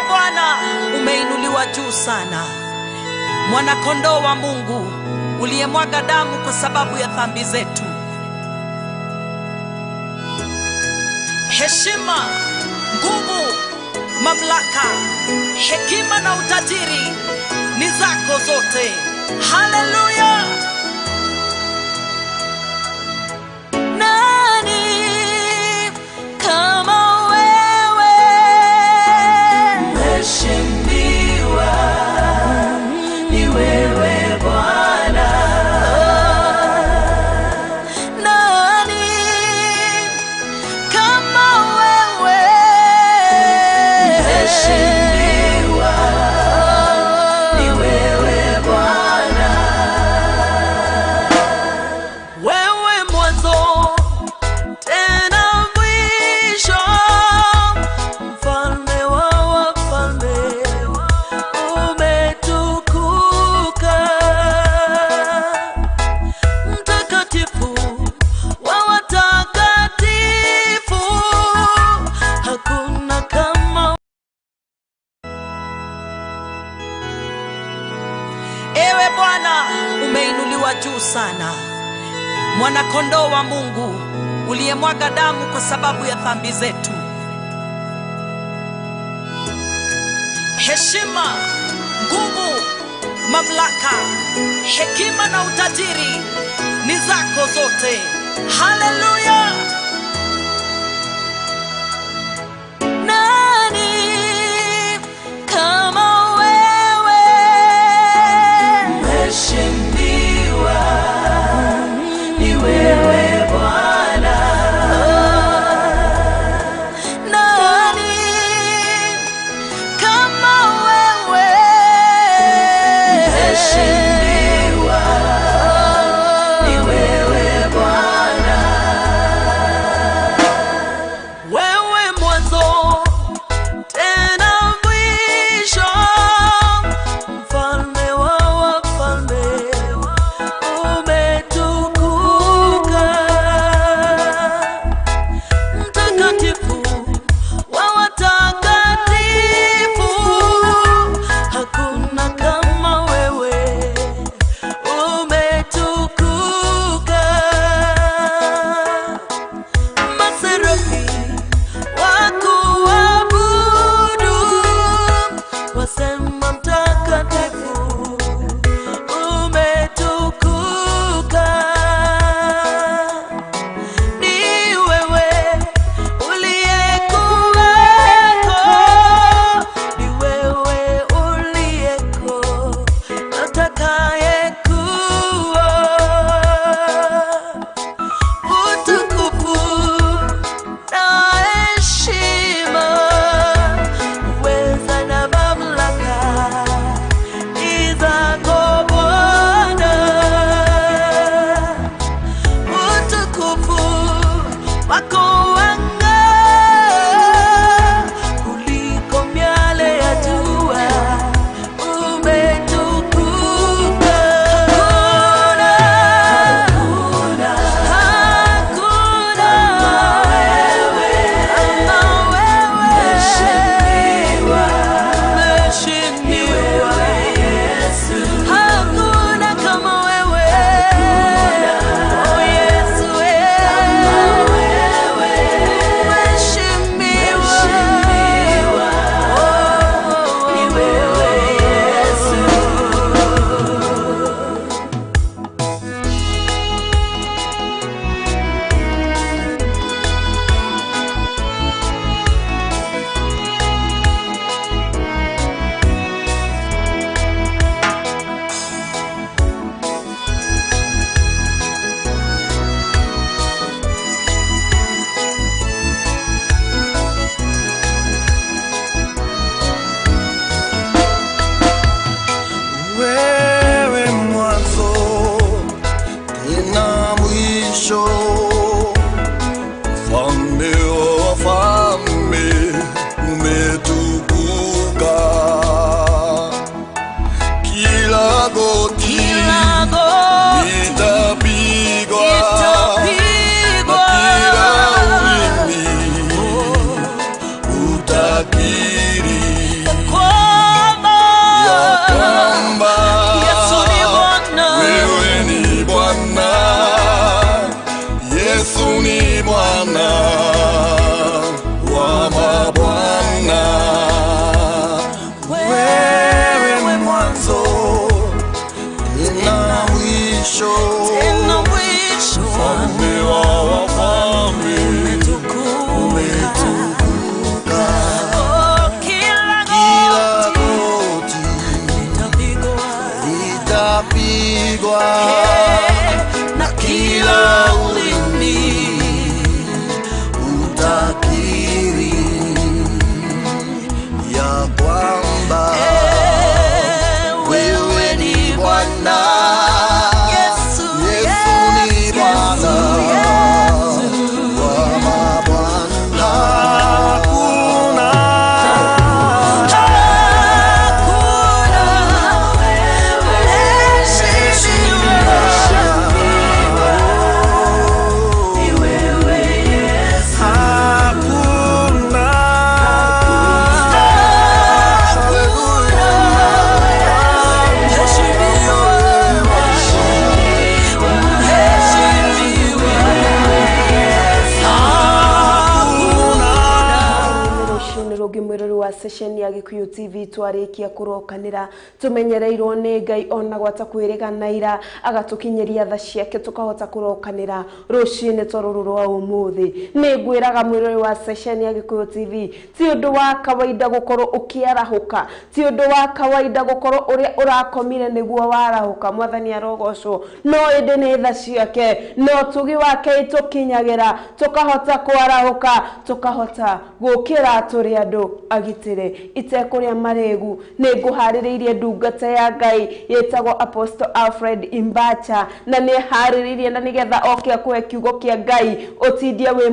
Bwana umeinuliwa juu sana, mwana kondoo wa Mungu uliyemwaga damu kwa sababu ya dhambi zetu. Heshima, nguvu, mamlaka, hekima na utajiri ni zako zote. Haleluya! Ewe Bwana umeinuliwa juu sana, mwana kondoo wa Mungu uliyemwaga damu kwa sababu ya dhambi zetu. Heshima, nguvu, mamlaka, hekima na utajiri ni zako zote. Haleluya! wa session ya Gikuyu TV twarikia kurokanira tumenyereirwo ni Ngai ona gwata kwiriganaira agatukinyeria tha ciake tukahota kurokanira rucine toruru rwa umuthi ni ngwiraga mwirori wa session ya Gikuyu TV ti undu wa kawaida gukorwo ukiarahuka ti undu wa kawaida gukorwo uria urakomire niguo warahuka mwathani arogocwo no inde ni tha ciake no tugi wake itukinyagira tukahota kwarahuka tukahota gukira turi andu agitire itekuria maregu ni nguhaririirie ndungata ya Ngai yetagwo Apostle Alfred Imbacha na ni haririirie na nigetha oke akuhe kiugo kia Ngai utindie wi